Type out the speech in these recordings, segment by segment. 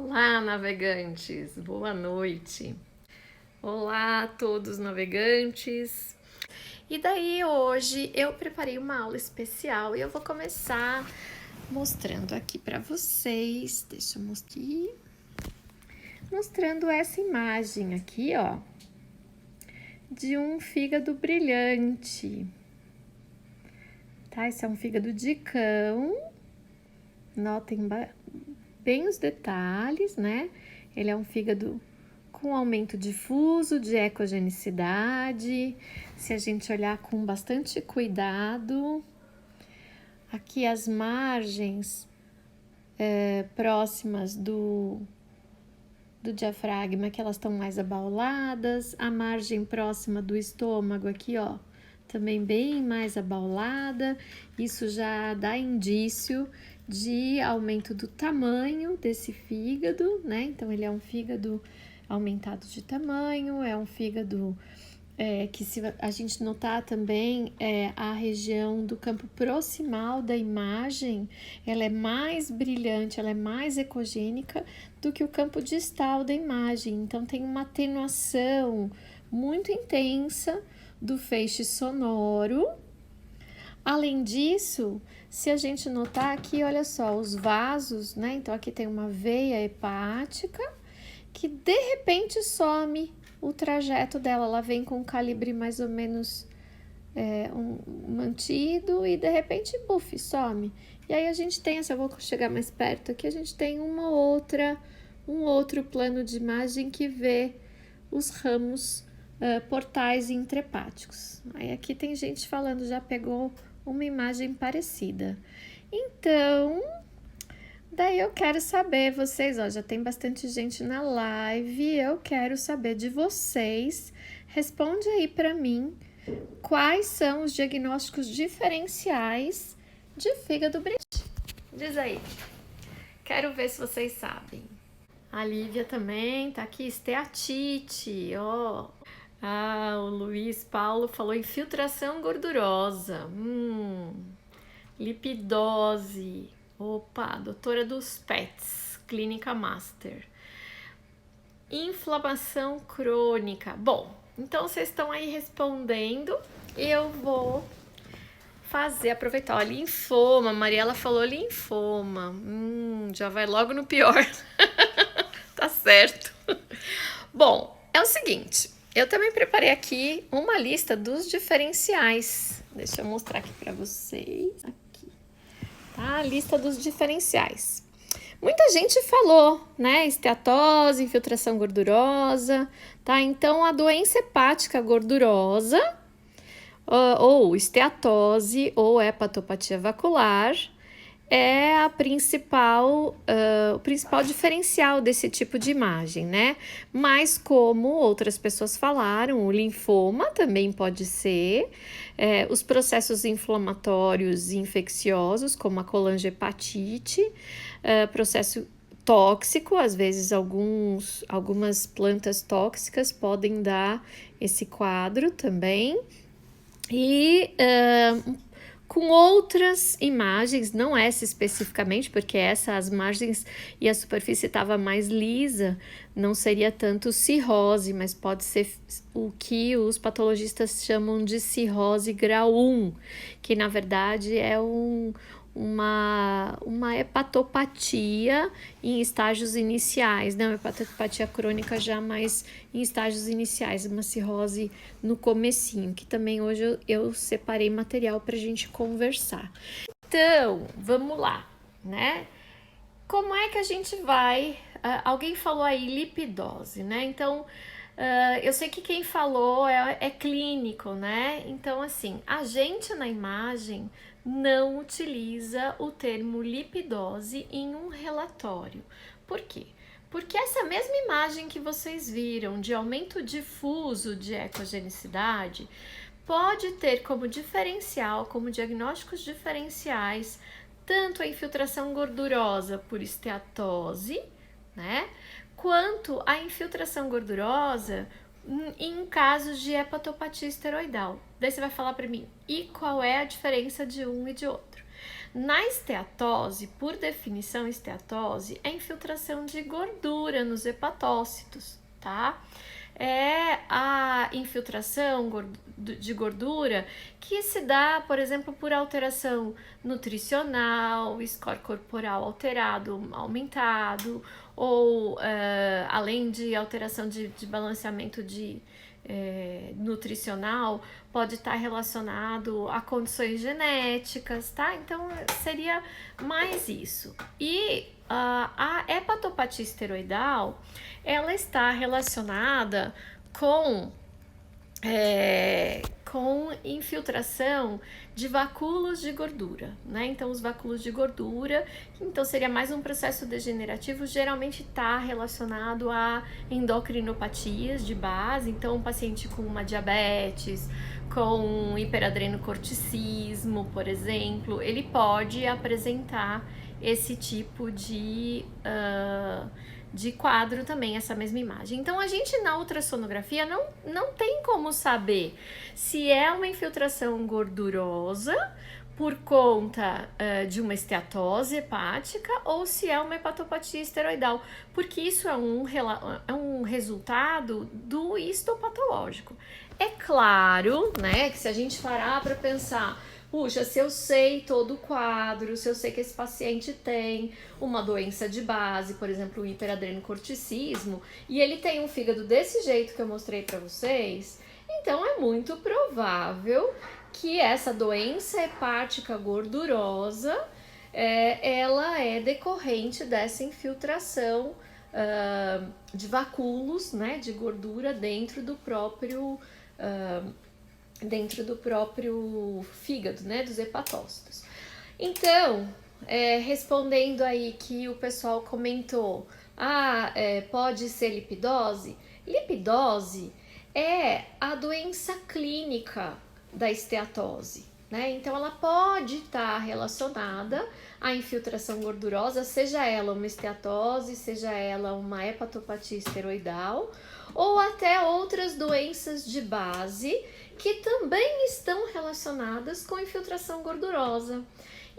Olá, navegantes! Boa noite! Olá a todos navegantes! E daí hoje eu preparei uma aula especial e eu vou começar mostrando aqui para vocês, deixa eu mostrar aqui, mostrando essa imagem aqui, ó, de um fígado brilhante, tá? Esse é um fígado de cão, notem bem os detalhes, né? Ele é um fígado com aumento difuso de ecogenicidade. Se a gente olhar com bastante cuidado, aqui as margens próximas do diafragma, que elas estão mais abauladas, a margem próxima do estômago aqui, ó, também bem mais abaulada. Isso já dá indício de aumento do tamanho desse fígado, né? Então, ele é um fígado aumentado de tamanho, é um fígado que, se a gente notar também, a região do campo proximal da imagem, ela é mais brilhante, ela é mais ecogênica do que o campo distal da imagem. Então, tem uma atenuação muito intensa do feixe sonoro. Além disso, se a gente notar aqui, olha só, os vasos, né? Então, aqui tem uma veia hepática que de repente some o trajeto dela. Ela vem com um calibre mais ou menos mantido e de repente, buf, some. E aí a gente tem, se eu vou chegar mais perto aqui, a gente tem um outro plano de imagem que vê os ramos portais intrahepáticos. Aí aqui tem gente falando, já pegou uma imagem parecida. Então, daí eu quero saber, vocês, ó, já tem bastante gente na live, eu quero saber de vocês. Responde aí para mim quais são os diagnósticos diferenciais de fígado brilhante. Diz aí. Quero ver se vocês sabem. A Lívia também tá aqui, esteatite, ó. Ah, o Luiz Paulo falou infiltração gordurosa, lipidose, opa, doutora dos pets, clínica master, inflamação crônica. Bom, então vocês estão aí respondendo, eu vou aproveitar, ó, linfoma, Mariela falou linfoma, já vai logo no pior, tá certo. Bom, é o seguinte, eu também preparei aqui uma lista dos diferenciais. Deixa eu mostrar aqui para vocês. Aqui, tá? A lista dos diferenciais. Muita gente falou, né? Esteatose, infiltração gordurosa, tá? Então, a doença hepática gordurosa, ou esteatose, ou hepatopatia vascular, é o principal diferencial desse tipo de imagem, né? Mas como outras pessoas falaram, o linfoma também pode ser, os processos inflamatórios e infecciosos, como a colangiopatite, processo tóxico, às vezes algumas plantas tóxicas podem dar esse quadro também, e com outras imagens, não essa especificamente, porque as margens e a superfície estava mais lisa, não seria tanto cirrose, mas pode ser o que os patologistas chamam de cirrose grau 1, que na verdade é uma hepatopatia em estágios iniciais, né? Uma hepatopatia crônica já mais em estágios iniciais, uma cirrose no comecinho, que também hoje eu separei material para a gente conversar. Então, vamos lá, né? Como é que a gente vai... alguém falou aí lipidose, né? Então, eu sei que quem falou é clínico, né? Então, assim, a gente na imagem não utiliza o termo lipidose em um relatório. Por quê? Porque essa mesma imagem que vocês viram de aumento difuso de ecogenicidade pode ter como diferencial, como diagnósticos diferenciais, tanto a infiltração gordurosa por esteatose, né? Quanto a infiltração gordurosa em casos de hepatopatia esteroidal. Daí você vai falar para mim, e qual é a diferença de um e de outro? Na esteatose, por definição, esteatose é infiltração de gordura nos hepatócitos, tá? É a infiltração de gordura que se dá, por exemplo, por alteração nutricional, score corporal alterado, aumentado, ou além de alteração de balanceamento nutricional, pode estar relacionado a condições genéticas, tá? Então seria mais isso. E a hepatopatia esteroidal, ela está relacionada com infiltração de vacúolos de gordura, né? Então, os vacúolos de gordura, então seria mais um processo degenerativo, geralmente está relacionado a endocrinopatias de base, então um paciente com uma diabetes, com hiperadrenocorticismo, por exemplo, ele pode apresentar esse tipo de quadro também, essa mesma imagem. Então, a gente na ultrassonografia não tem como saber se é uma infiltração gordurosa por conta de uma esteatose hepática ou se é uma hepatopatia esteroidal, porque isso é um resultado do histopatológico. É claro, né, que se a gente parar para pensar, puxa, se eu sei todo o quadro, se eu sei que esse paciente tem uma doença de base, por exemplo, o hiperadrenocorticismo, e ele tem um fígado desse jeito que eu mostrei para vocês, então é muito provável que essa doença hepática gordurosa, ela é decorrente dessa infiltração de vacúolos, né, de gordura dentro do próprio fígado, né, dos hepatócitos. Então, respondendo aí que o pessoal comentou, pode ser lipidose? Lipidose é a doença clínica da esteatose, né? Então, ela pode estar relacionada à infiltração gordurosa, seja ela uma esteatose, seja ela uma hepatopatia esteroidal, ou até outras doenças de base que também estão relacionadas com infiltração gordurosa.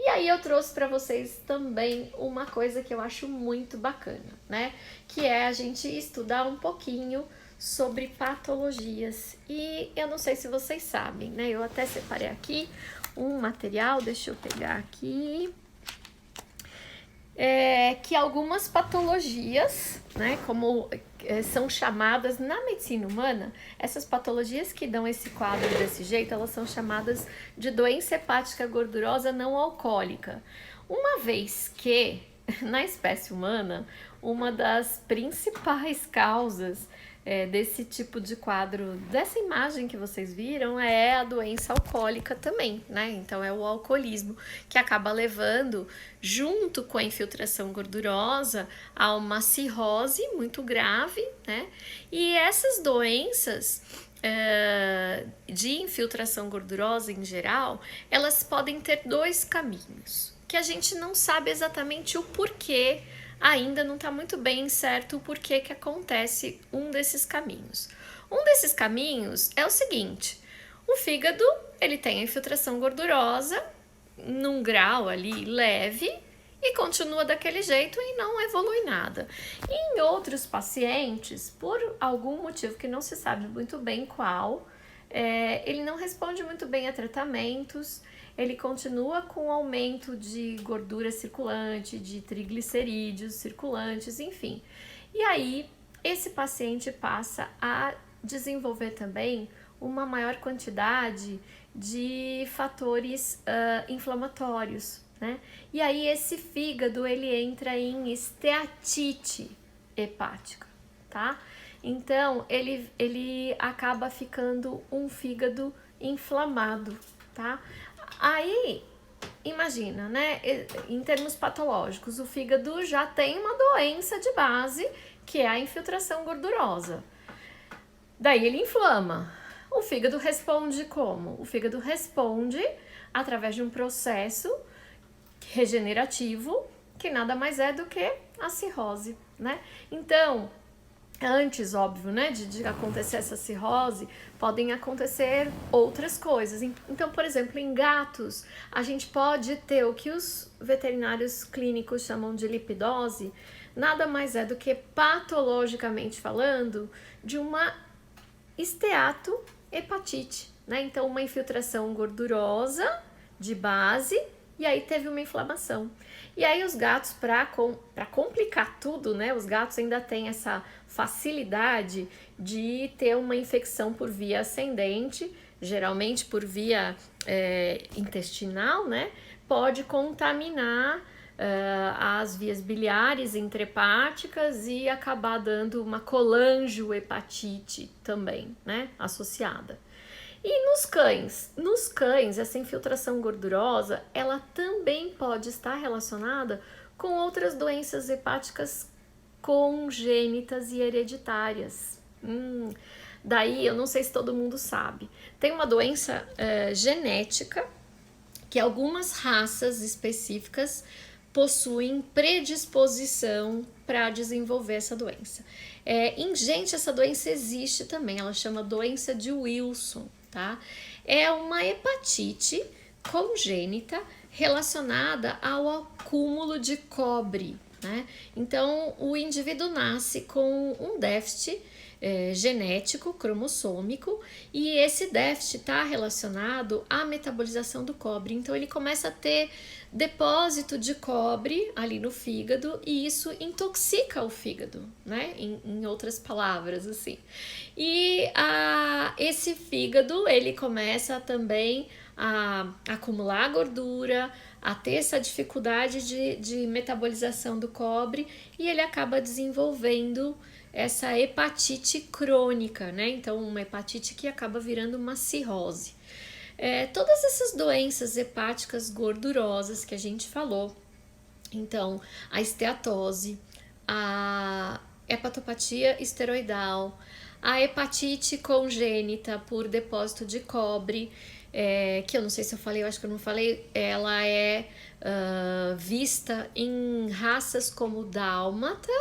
E aí eu trouxe para vocês também uma coisa que eu acho muito bacana, né? Que é a gente estudar um pouquinho sobre patologias. E eu não sei se vocês sabem, né? Eu até separei aqui um material, deixa eu pegar aqui. Que algumas patologias, né, como são chamadas na medicina humana, essas patologias que dão esse quadro desse jeito, elas são chamadas de doença hepática gordurosa não alcoólica. Uma vez que, na espécie humana, uma das principais causas desse tipo de quadro, dessa imagem que vocês viram, é a doença alcoólica também, né? Então é o alcoolismo que acaba levando, junto com a infiltração gordurosa, a uma cirrose muito grave, né? E essas doenças de infiltração gordurosa em geral, elas podem ter dois caminhos, que a gente não sabe exatamente o porquê. Ainda não está muito bem certo o porquê que acontece um desses caminhos. Um desses caminhos é o seguinte: o fígado, ele tem a infiltração gordurosa num grau ali leve e continua daquele jeito e não evolui nada. Em outros pacientes, por algum motivo que não se sabe muito bem qual, ele não responde muito bem a tratamentos, ele continua com aumento de gordura circulante, de triglicerídeos circulantes, enfim. E aí, esse paciente passa a desenvolver também uma maior quantidade de fatores inflamatórios, né? E aí, esse fígado, ele entra em esteatite hepática, tá? Então, ele acaba ficando um fígado inflamado, tá? Aí, imagina, né, em termos patológicos, o fígado já tem uma doença de base, que é a infiltração gordurosa. Daí ele inflama. O fígado responde como? O fígado responde através de um processo regenerativo, que nada mais é do que a cirrose, né? Então, antes, óbvio, né, de acontecer essa cirrose, podem acontecer outras coisas. Então, por exemplo, em gatos, a gente pode ter o que os veterinários clínicos chamam de lipidose, nada mais é do que, patologicamente falando, de uma esteatohepatite, né? Então, uma infiltração gordurosa de base, e aí teve uma inflamação. E aí os gatos, para complicar tudo, né? Os gatos ainda têm essa facilidade de ter uma infecção por via ascendente, geralmente por via intestinal, né? Pode contaminar as vias biliares intrahepáticas e acabar dando uma colangiohepatite também, né? Associada. E nos cães, essa infiltração gordurosa, ela também pode estar relacionada com outras doenças hepáticas congênitas e hereditárias. Daí, eu não sei se todo mundo sabe, tem uma doença genética que algumas raças específicas possuem predisposição para desenvolver essa doença. Em gente, essa doença existe também, ela chama doença de Wilson, tá? É uma hepatite congênita relacionada ao acúmulo de cobre, né? Então, o indivíduo nasce com um déficit genético, cromossômico, e esse déficit está relacionado à metabolização do cobre. Então, ele começa a ter depósito de cobre ali no fígado e isso intoxica o fígado, né? Em outras palavras, assim. E esse fígado, ele começa também a acumular gordura, a ter essa dificuldade de metabolização do cobre e ele acaba desenvolvendo essa hepatite crônica, né? Então, uma hepatite que acaba virando uma cirrose. Todas essas doenças hepáticas gordurosas que a gente falou, então a esteatose, a hepatopatia esteroidal, a hepatite congênita por depósito de cobre, que eu não sei se eu falei, eu acho que eu não falei, ela é vista em raças como Dálmata,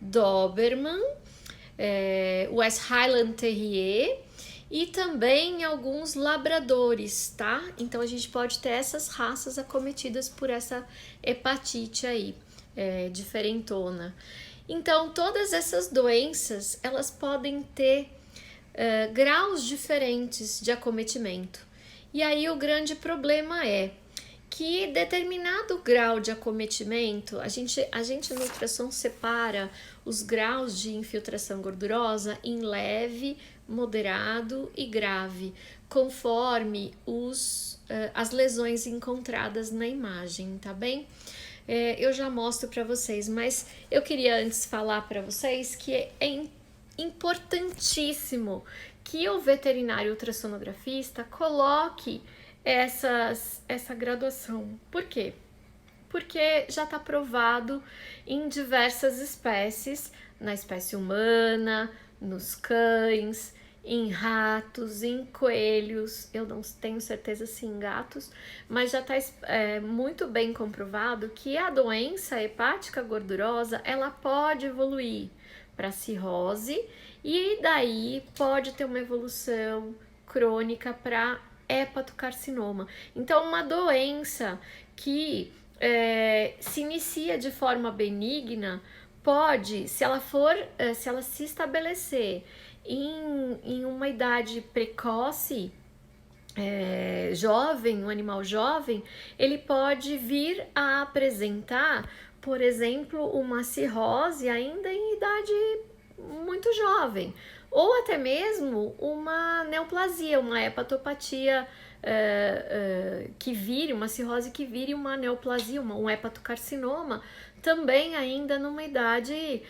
Doberman, West Highland Terrier e também alguns labradores, tá? Então a gente pode ter essas raças acometidas por essa hepatite aí, diferentona. Então todas essas doenças, elas podem ter graus diferentes de acometimento. E aí o grande problema é que determinado grau de acometimento, a gente no ultrassom separa os graus de infiltração gordurosa em leve, moderado e grave, conforme as lesões encontradas na imagem, tá bem? Eu já mostro para vocês, mas eu queria antes falar para vocês que é importantíssimo que o veterinário ultrassonografista coloque essa graduação. Por quê? Porque já está provado em diversas espécies, na espécie humana, nos cães, em ratos, em coelhos, eu não tenho certeza se em gatos, mas já está muito bem comprovado que a doença hepática gordurosa, ela pode evoluir para cirrose e daí pode ter uma evolução crônica para hepatocarcinoma. Então, uma doença que se inicia de forma benigna pode, se ela se estabelecer em uma idade precoce, jovem, um animal jovem, ele pode vir a apresentar, por exemplo, uma cirrose ainda em idade muito jovem, ou até mesmo uma neoplasia, uma hepatopatia que vire, uma cirrose que vire uma neoplasia, um hepatocarcinoma, também ainda numa idade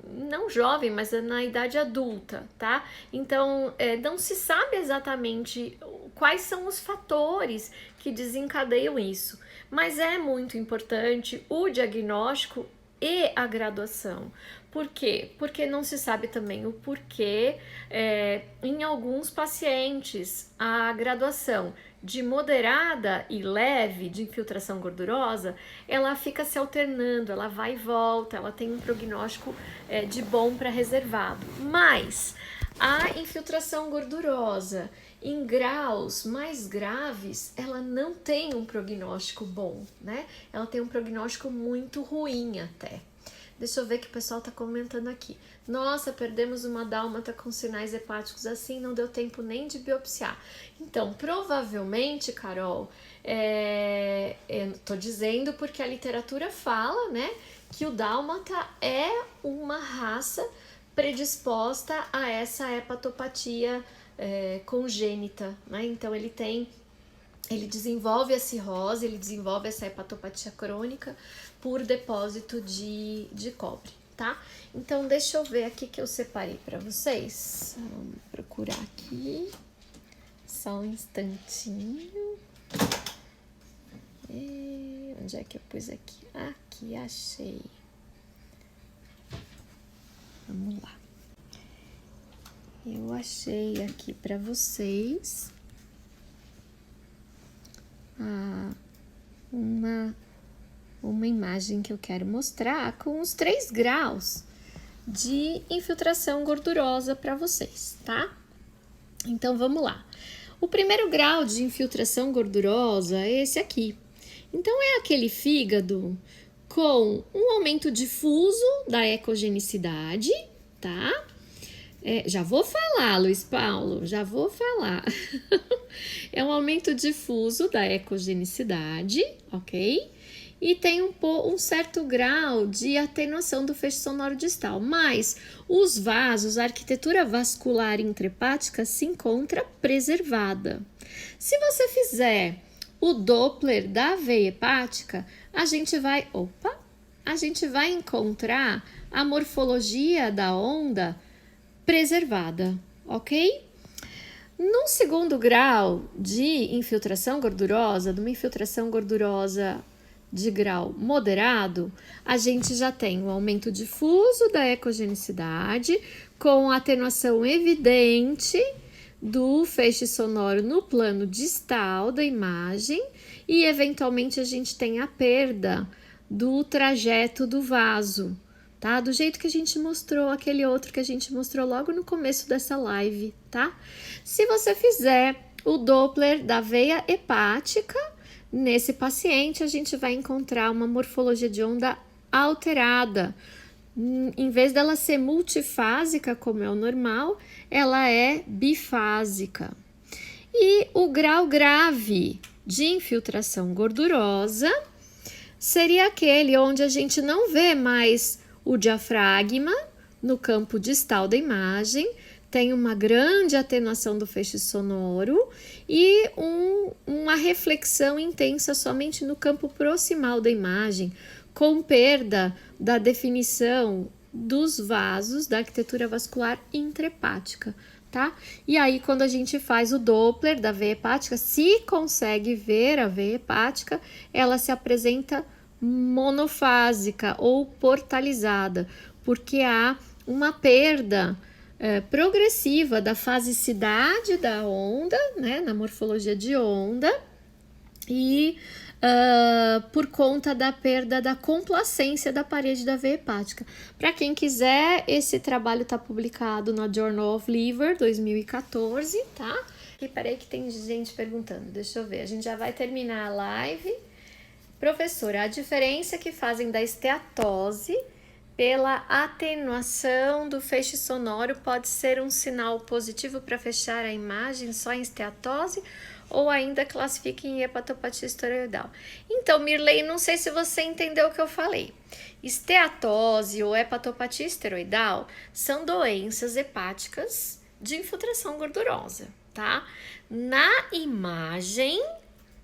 não jovem, mas na idade adulta, tá? Então, não se sabe exatamente quais são os fatores que desencadeiam isso, mas é muito importante o diagnóstico e a graduação. Por quê? Porque não se sabe também o porquê em alguns pacientes a graduação de moderada e leve, de infiltração gordurosa, ela fica se alternando, ela vai e volta, ela tem um prognóstico de bom para reservado. Mas a infiltração gordurosa em graus mais graves, ela não tem um prognóstico bom, né? Ela tem um prognóstico muito ruim até. Deixa eu ver que o pessoal tá comentando aqui. Nossa, perdemos uma dálmata com sinais hepáticos assim, não deu tempo nem de biopsiar. Então, provavelmente, Carol, eu tô dizendo porque a literatura fala, né, que o dálmata é uma raça predisposta a essa hepatopatia congênita, né? Então ele desenvolve a cirrose, ele desenvolve essa hepatopatia crônica por depósito de cobre, tá? Então deixa eu ver aqui que eu separei para vocês. Vamos procurar aqui. Só um instantinho. Onde é que eu pus aqui? Aqui, achei. Vamos lá. Eu achei aqui para vocês uma imagem que eu quero mostrar com os 3 graus de infiltração gordurosa para vocês, tá? Então vamos lá. O primeiro grau de infiltração gordurosa é esse aqui. Então é aquele fígado com um aumento difuso da ecogenicidade, tá? Já vou falar, Luiz Paulo, já vou falar. É um aumento difuso da ecogenicidade, ok? E tem um certo grau de atenuação do feixe sonoro distal, mas os vasos, a arquitetura vascular intrahepática se encontra preservada. Se você fizer o Doppler da veia hepática, a gente vai encontrar a morfologia da onda preservada, ok? No segundo grau de infiltração gordurosa, de uma infiltração gordurosa de grau moderado, a gente já tem um aumento difuso da ecogenicidade, com atenuação evidente do feixe sonoro no plano distal da imagem e, eventualmente, a gente tem a perda do trajeto do vaso, tá? Do jeito que a gente mostrou, aquele outro que a gente mostrou logo no começo dessa live, tá? Se você fizer o Doppler da veia hepática, nesse paciente a gente vai encontrar uma morfologia de onda alterada. Em vez dela ser multifásica, como é o normal, ela é bifásica. E o grau grave de infiltração gordurosa seria aquele onde a gente não vê mais o diafragma no campo distal da imagem, tem uma grande atenuação do feixe sonoro e uma reflexão intensa somente no campo proximal da imagem, com perda da definição dos vasos da arquitetura vascular intrahepática, tá? E aí, quando a gente faz o Doppler da veia hepática, se consegue ver a veia hepática, ela se apresenta monofásica ou portalizada, porque há uma perda progressiva da fasicidade da onda, né, na morfologia de onda, e por conta da perda da complacência da parede da veia hepática. Para quem quiser, esse trabalho está publicado na Journal of Liver 2014, tá? E peraí que tem gente perguntando, deixa eu ver, a gente já vai terminar a live. Professora, a diferença que fazem da esteatose pela atenuação do feixe sonoro pode ser um sinal positivo para fechar a imagem só em esteatose ou ainda classifica em hepatopatia esteroidal? Então, Mirley, não sei se você entendeu o que eu falei. Esteatose ou hepatopatia esteroidal são doenças hepáticas de infiltração gordurosa, tá? Na imagem,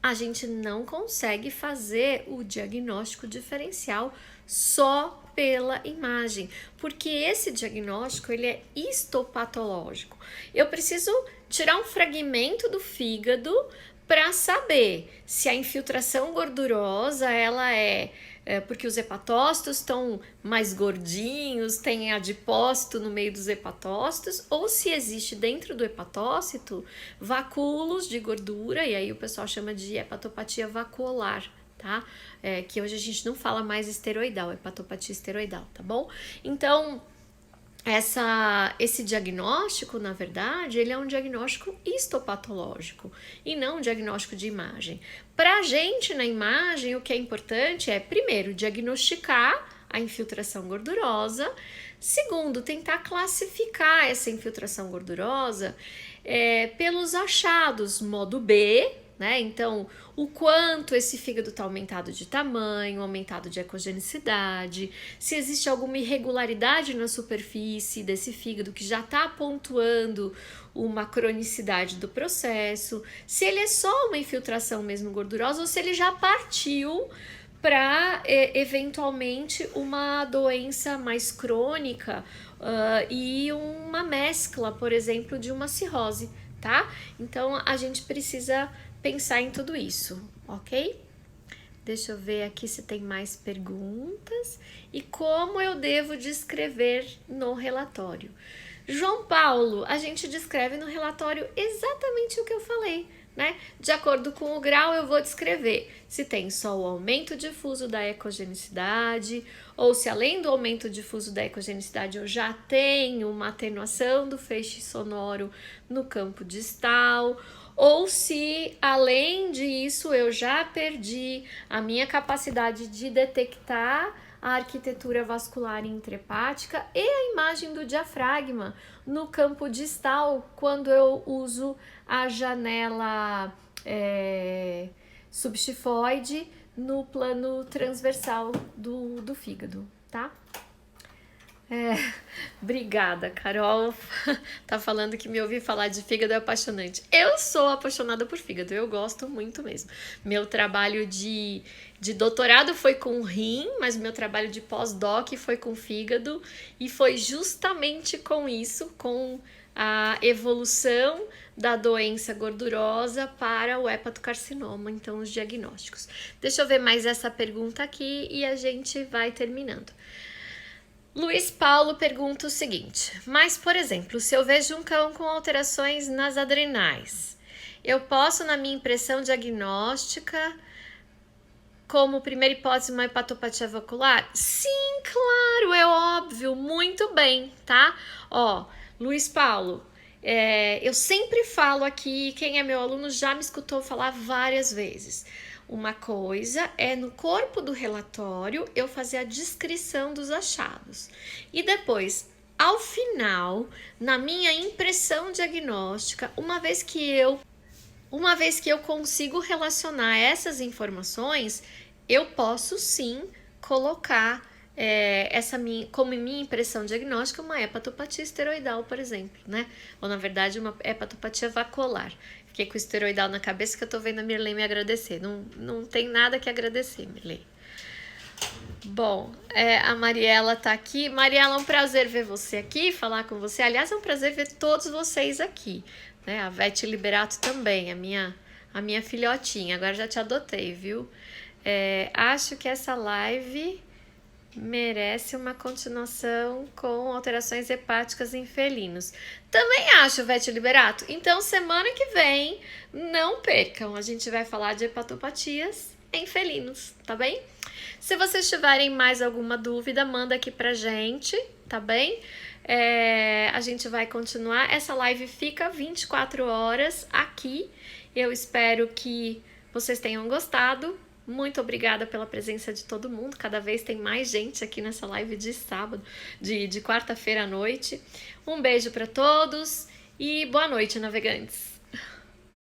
a gente não consegue fazer o diagnóstico diferencial só pela imagem, porque esse diagnóstico ele é histopatológico. Eu preciso tirar um fragmento do fígado para saber se a infiltração gordurosa ela é porque os hepatócitos estão mais gordinhos, tem adipócito no meio dos hepatócitos, ou se existe dentro do hepatócito vacúolos de gordura, e aí o pessoal chama de hepatopatia vacuolar, tá? Que hoje a gente não fala mais esteroidal, hepatopatia esteroidal, tá bom? Então, esse diagnóstico, na verdade, ele é um diagnóstico histopatológico e não um diagnóstico de imagem. Pra gente, na imagem, o que é importante é, primeiro, diagnosticar a infiltração gordurosa. Segundo, tentar classificar essa infiltração gordurosa pelos achados, modo B, né? Então, o quanto esse fígado está aumentado de tamanho, aumentado de ecogenicidade, se existe alguma irregularidade na superfície desse fígado que já está pontuando uma cronicidade do processo, se ele é só uma infiltração mesmo gordurosa ou se ele já partiu para eventualmente uma doença mais crônica e uma mescla, por exemplo, de uma cirrose, tá? Então a gente precisa pensar em tudo isso, ok? Deixa eu ver aqui se tem mais perguntas. E como eu devo descrever no relatório? João Paulo, a gente descreve no relatório exatamente o que eu falei, né? De acordo com o grau, eu vou descrever se tem só o aumento difuso da ecogenicidade, ou se além do aumento difuso da ecogenicidade eu já tenho uma atenuação do feixe sonoro no campo distal, ou se além disso eu já perdi a minha capacidade de detectar a arquitetura vascular intrahepática e a imagem do diafragma no campo distal quando eu uso a janela subxifoide no plano transversal do fígado, tá? Obrigada, Carol. Tá falando que me ouvir falar de fígado é apaixonante. Eu sou apaixonada por fígado, eu gosto muito mesmo. Meu trabalho de doutorado foi com rim, mas meu trabalho de pós-doc foi com fígado, e foi justamente com isso, com a evolução da doença gordurosa para o hepatocarcinoma, então os diagnósticos. Deixa eu ver mais essa pergunta aqui e a gente vai terminando. Luiz Paulo pergunta o seguinte: mas, por exemplo, se eu vejo um cão com alterações nas adrenais, eu posso, na minha impressão diagnóstica, como primeira hipótese, uma hepatopatia vacular? Sim, claro, é óbvio, muito bem, tá? Ó, Luiz Paulo, eu sempre falo aqui, quem é meu aluno já me escutou falar várias vezes. Uma coisa é no corpo do relatório eu fazer a descrição dos achados e depois, ao final, na minha impressão diagnóstica, uma vez que eu consigo relacionar essas informações, eu posso sim colocar como minha impressão diagnóstica uma hepatopatia esteroidal, por exemplo, né? Ou na verdade uma hepatopatia vacuolar. Fiquei com o esteroidal na cabeça que eu tô vendo a Mirley me agradecer. Não tem nada que agradecer, Mirley. Bom, a Mariela tá aqui. Mariela, é um prazer ver você aqui, falar com você. Aliás, é um prazer ver todos vocês aqui, né? A Vete Liberato também, a minha filhotinha. Agora já te adotei, viu? Acho que essa live merece uma continuação com alterações hepáticas em felinos. Também acho, Vete Liberato. Então, semana que vem, não percam. A gente vai falar de hepatopatias em felinos, tá bem? Se vocês tiverem mais alguma dúvida, manda aqui pra gente, tá bem? A gente vai continuar. Essa live fica 24 horas aqui. Eu espero que vocês tenham gostado. Muito obrigada pela presença de todo mundo. Cada vez tem mais gente aqui nessa live de sábado, de quarta-feira à noite. Um beijo para todos e boa noite, navegantes!